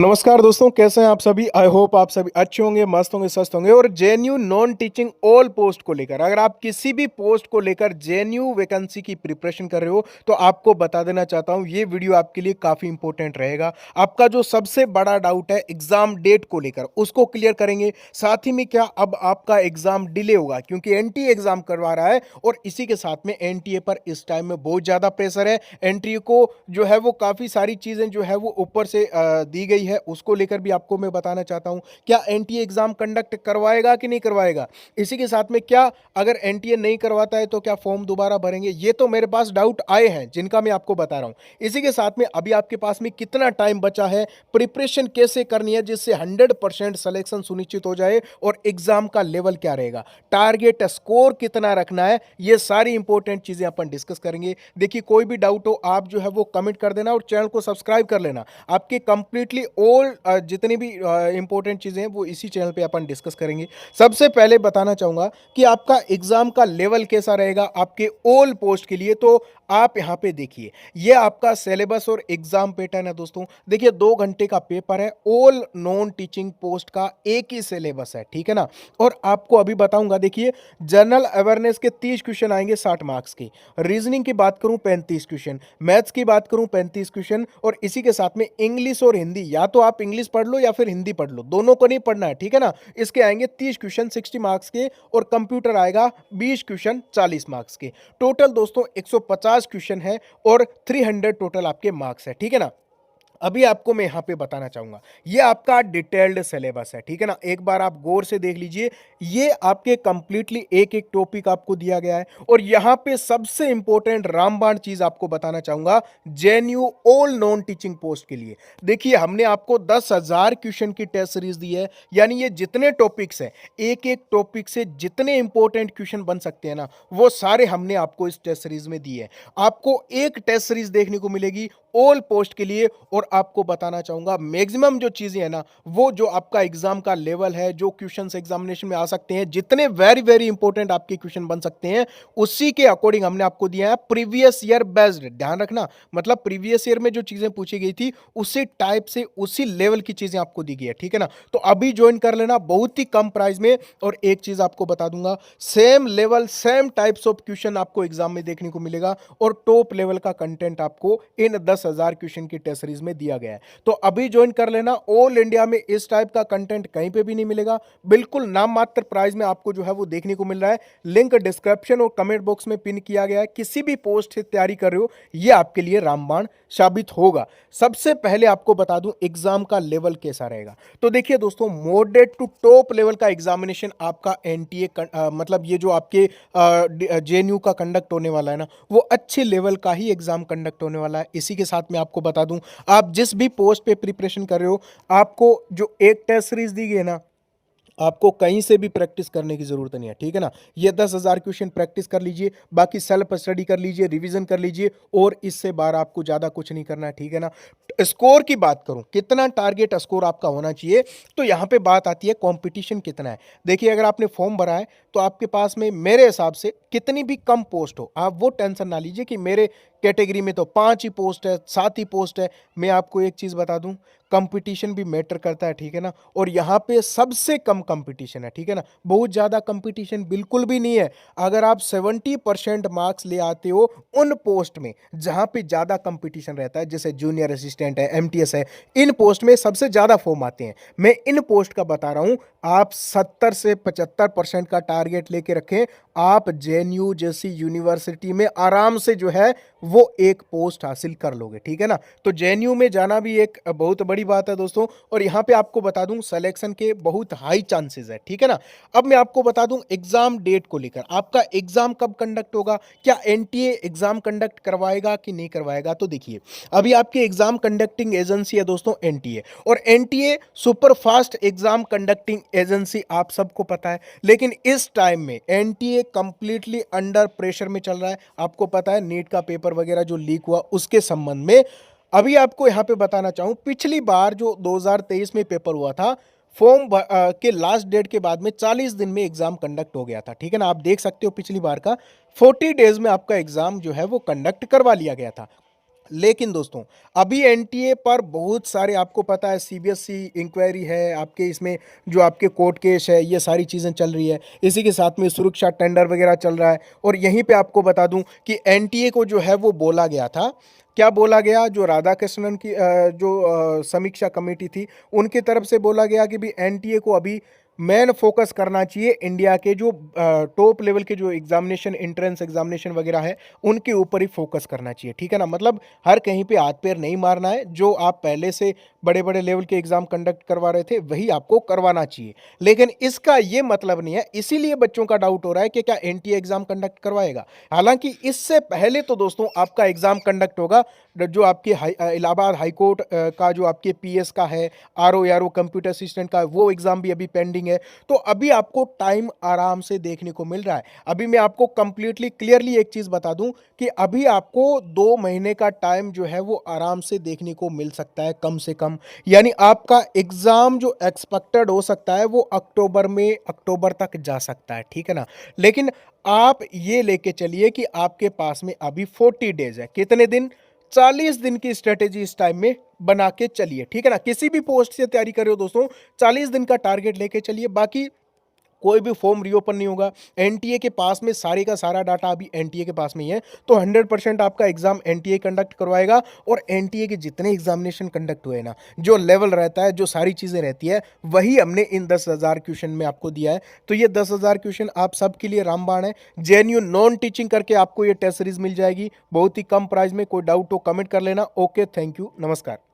नमस्कार दोस्तों, कैसे हैं आप सभी। आई होप आप सभी अच्छे होंगे, मस्त होंगे, स्वस्थ होंगे। और JNU non teaching all post को लेकर, अगर आप किसी भी पोस्ट को लेकर जेएनयू वैकेंसी की प्रिपरेशन कर रहे हो तो आपको बता देना चाहता हूं, ये वीडियो आपके लिए काफी इंपॉर्टेंट रहेगा। आपका जो सबसे बड़ा डाउट है एग्जाम डेट को लेकर, उसको क्लियर करेंगे। साथ ही में क्या अब आपका एग्जाम डिले होगा, क्योंकि एनटीए एग्जाम करवा रहा है और इसी के साथ में एनटीए पर इस टाइम में बहुत ज्यादा प्रेशर है। एनटीए को जो है वो काफी सारी चीजें जो है वो ऊपर से दी गई है, उसको लेकर भी आपको मैं बताना चाहता हूं। क्या एनटीए एग्जाम कंडक्ट करवाएगा कि नहीं करवाएगा, इसी के साथ में क्या अगर एनटीए नहीं करवाता है तो क्या फॉर्म दोबारा भरेंगे, ये तो मेरे पास डाउट आए हैं जिनका मैं आपको बता रहा हूं। इसी के साथ में अभी आपके पास में कितना टाइम बचा है, प्रिपरेशन कैसे करनी है जिससे 100% सिलेक्शन सुनिश्चित हो जाए, और एग्जाम का लेवल क्या रहेगा, टारगेट स्कोर कितना रखना है, ये सारी इंपॉर्टेंट चीजें अपन डिस्कस करेंगे। देखिए, कोई भी डाउट हो आप जो है वो कमेंट कर देना और चैनल को सब्सक्राइब कर लेना। आपके कंप्लीटली ऑल जितनी भी इंपॉर्टेंट चीज़ें हैं वो इसी चैनल पे अपन डिस्कस करेंगे। सबसे पहले बताना चाहूँगा कि आपका एग्ज़ाम का लेवल कैसा रहेगा आपके ऑल पोस्ट के लिए। तो आप यहाँ पे देखिए, ये आपका सिलेबस और एग्ज़ाम पैटर्न है दोस्तों। देखिए, 2 घंटे का पेपर है, ऑल नॉन टीचिंग पोस्ट का एक ही सिलेबस है, ठीक है ना। और आपको अभी बताऊंगा, देखिए, जनरल अवेयरनेस के 30 क्वेश्चन आएंगे 60 मार्क्स के, रीजनिंग की बात करूं 35 क्वेश्चन, मैथ्स की बात करूं 35 क्वेश्चन, और इसी के साथ में इंग्लिश और हिंदी, या तो आप इंग्लिश पढ़ लो या फिर हिंदी पढ़ लो, दोनों को नहीं पढ़ना है, ठीक है ना। इसके आएंगे 30 क्वेश्चन 60 मार्क्स के, और कंप्यूटर आएगा 20 क्वेश्चन 40 मार्क्स के। टोटल दोस्तों 150 क्वेश्चन है और 300 टोटल आपके मार्क्स है, ठीक है ना। अभी आपको मैं यहां पे बताना चाहूंगा, ये आपका डिटेल्ड सिलेबस है, ठीक है ना। एक बार आप गौर से देख लीजिए, ये आपके कंप्लीटली एक एक टॉपिक आपको दिया गया है। और यहां पे सबसे इंपॉर्टेंट रामबाण चीज आपको बताना चाहूंगा JNU all non teaching post के लिए। देखिए, हमने आपको 10,000 क्वेश्चन की टेस्ट सीरीज दी है, यानी ये जितने टॉपिक्स हैं, एक एक टॉपिक से जितने इंपॉर्टेंट क्वेश्चन बन सकते हैं ना, वो सारे हमने आपको इस टेस्ट सीरीज में दिए हैं। आपको एक टेस्ट सीरीज देखने को मिलेगी ऑल पोस्ट के लिए। और आपको बताना चाहूंगा, मैक्सिमम जो चीजें हैं ना, वो जो आपका एग्जाम का लेवल है, जो क्वेश्चंस एग्जामिनेशन में आ सकते हैं, जितने वेरी वेरी इंपॉर्टेंट आपके क्वेश्चन बन सकते हैं, उसी के अकॉर्डिंग हमने आपको दिया है, प्रीवियस ईयर बेस्ड। ध्यान रखना, मतलब प्रीवियस ईयर में जो चीजें पूछी गई थी उसी टाइप से उसी लेवल की चीजें आपको दी गई है, ठीक है ना। तो अभी ज्वाइन कर लेना बहुत ही कम प्राइस में। और एक चीज आपको बता दूंगा, same level same types of question आपको एग्जाम में देखने को मिलेगा, और टॉप लेवल का कंटेंट आपको इन 10,000 क्वेश्चन की टेस्ट सीरीज में दिया गया है। तो अभी ज्वाइन कर लेना। ऑल इंडिया में इस टाइप का कंटेंट कहीं पे भी नहीं मिलेगा, बिल्कुल नाम मात्र प्राइस में आपको जो है वो देखने को मिल रहा है। लिंक डिस्क्रिप्शन और कमेंट बॉक्स में पिन किया गया है। किसी भी पोस्ट से तैयारी कर रहे हो, ये आपके लिए रामबाण साबित होगा। सबसे पहले आपको बता दूं एग्जाम का लेवल कैसा रहेगा। तो देखिए दोस्तों, मॉडरेट टू टॉप लेवल का एग्जामिनेशन आपका एनटीए मतलब ये जो आपके जेएनयू का कंडक्ट होने वाला है ना, वो अच्छे लेवल का ही एग्जाम कंडक्ट होने वाला है। इसी के साथ में आपको बता दूं, आप जिस भी पोस्ट पे प्रिपरेशन कर रहे हो, आपको जो एक टेस्ट सीरीज दी गई है ना, आपको कहीं से भी प्रैक्टिस करने की जरूरत नहीं है, ठीक है ना। ये 10,000 क्वेश्चन प्रैक्टिस कर लीजिए, बाकी सेल्फ स्टडी कर लीजिए, रिवीजन कर लीजिए, और इससे बाहर आपको ज्यादा कुछ नहीं करना है, ठीक है ना। स्कोर की बात करूं, कितना टारगेट स्कोर आपका होना चाहिए, तो यहां पे बात आती है कंपटीशन कितना है। देखिए, अगर आपने फॉर्म भरा है तो आपके पास में मेरे हिसाब से कितनी भी कम पोस्ट हो, आप वो टेंशन ना लीजिए कि मेरे कैटेगरी में तो 5 ही पोस्ट है, 7 ही पोस्ट है। मैं आपको एक चीज बता दूं, कंपटीशन भी मैटर करता है, ठीक है ना। और यहाँ पे सबसे कम कंपटीशन है, ठीक है ना, बहुत ज़्यादा कंपटीशन बिल्कुल भी नहीं है। अगर आप 70% मार्क्स ले आते हो उन पोस्ट में जहाँ पे ज़्यादा कंपटीशन रहता है, जैसे जूनियर असिस्टेंट है, एमटीएस है, इन पोस्ट में सबसे ज़्यादा फॉर्म आते हैं। मैं इन पोस्ट का बता रहा हूँ, आप 70 से 75% का टारगेट लेके रखें, आप जेएनयू जैसी यूनिवर्सिटी में आराम से जो है वो एक पोस्ट हासिल कर लोगे, ठीक है ना। तो जेएनयू में जाना भी एक बहुत बड़ी बात है दोस्तों। और यहाँ पे आपको बता दूं, सिलेक्शन के बहुत हाई चांसेस है, ठीक है ना। अब मैं आपको बता दूं एग्जाम डेट को लेकर, आपका एग्जाम कब कंडक्ट होगा, क्या एनटीए एग्जाम कंडक्ट करवाएगा कि नहीं करवाएगा। तो देखिए, अभी आपकी एग्जाम कंडक्टिंग एजेंसी है दोस्तों एनटीए, और NTA super fast exam conducting agency, आप सबको पता है। लेकिन इस टाइम में एनटीए कंप्लीटली अंडर प्रेशर में चल रहा है। आपको पता है नीट का पेपर वगैरह जो लीक हुआ उसके संबंध में अभी आपको यहां पे बताना चाहूं, पिछली बार जो 2023 में पेपर हुआ था, फॉर्म के लास्ट डेट के बाद में 40 दिन में एग्जाम कंडक्ट हो गया था, ठीक है ना। आप देख सकते हो पिछली बार का 40 डेज में आपका एग्जाम जो है वो कंडक्ट करवा लिया गया था। लेकिन दोस्तों अभी एनटीए पर बहुत सारे, आपको पता है सीबीएसई इंक्वायरी है, आपके इसमें जो आपके कोर्ट केस है, ये सारी चीज़ें चल रही है, इसी के साथ में सुरक्षा टेंडर वगैरह चल रहा है। और यहीं पे आपको बता दूं कि एनटीए को जो है वो बोला गया था, क्या बोला गया, जो राधाकृष्णन की जो समीक्षा कमेटी थी उनकी तरफ से बोला गया कि भी एनटीए को अभी मेन फोकस करना चाहिए इंडिया के जो टॉप लेवल के जो एग्जामिनेशन, एंट्रेंस एग्जामिनेशन वगैरह है, उनके ऊपर ही फोकस करना चाहिए। ठीक है ना, मतलब हर कहीं पे हाथ पैर नहीं मारना है। जो आप पहले से बड़े बड़े लेवल के एग्जाम कंडक्ट करवा रहे थे वही आपको करवाना चाहिए। लेकिन इसका ये मतलब नहीं है, इसीलिए बच्चों का डाउट हो रहा है कि क्या एनटीए एग्जाम कंडक्ट करवाएगा। हालांकि इससे पहले तो दोस्तों आपका एग्जाम कंडक्ट होगा, जो आपके इलाहाबाद हाईकोर्ट का जो आपके पीएस का है, आरओ कंप्यूटर असिस्टेंट का, वो एग्जाम भी अभी पेंडिंग है। तो अभी आपको टाइम आराम से देखने को मिल रहा है। अभी मैं आपको कंप्लीटली क्लियरली एक चीज बता दूं कि अभी आपको 2 महीने का टाइम जो है वो आराम से देखने को मिल सकता है, कम से कम। यानी आपका एग्जाम जो एक्सपेक्टेड हो सकता है वो अक्टूबर में, अक्टूबर तक जा सकता है। ठीक है ना, लेकिन आप ये लेके चलिए कि आपके पास में अभी 40 डेज है। कितने दिन? 40 दिन की स्ट्रेटेजी इस टाइम में बना के चलिए। ठीक है ना, किसी भी पोस्ट से तैयारी कर रहे हो दोस्तों, 40 दिन का टारगेट लेके चलिए। बाकी कोई भी फॉर्म रीओपन नहीं होगा। एनटीए के पास में सारे का सारा डाटा अभी एनटीए के पास में ही है, तो 100% आपका एग्जाम एनटीए कंडक्ट करवाएगा। और एनटीए के जितने एग्जामिनेशन कंडक्ट हुए ना, जो लेवल रहता है, जो सारी चीज़ें रहती है, वही हमने इन 10,000 क्वेश्चन में आपको दिया है। तो ये 10,000 क्वेश्चन आप सबके लिए रामबाण है। जेएनयू नॉन टीचिंग करके आपको ये टेस्ट सीरीज मिल जाएगी बहुत ही कम प्राइस में। कोई डाउट हो कमेंट कर लेना। ओके, थैंक यू, नमस्कार।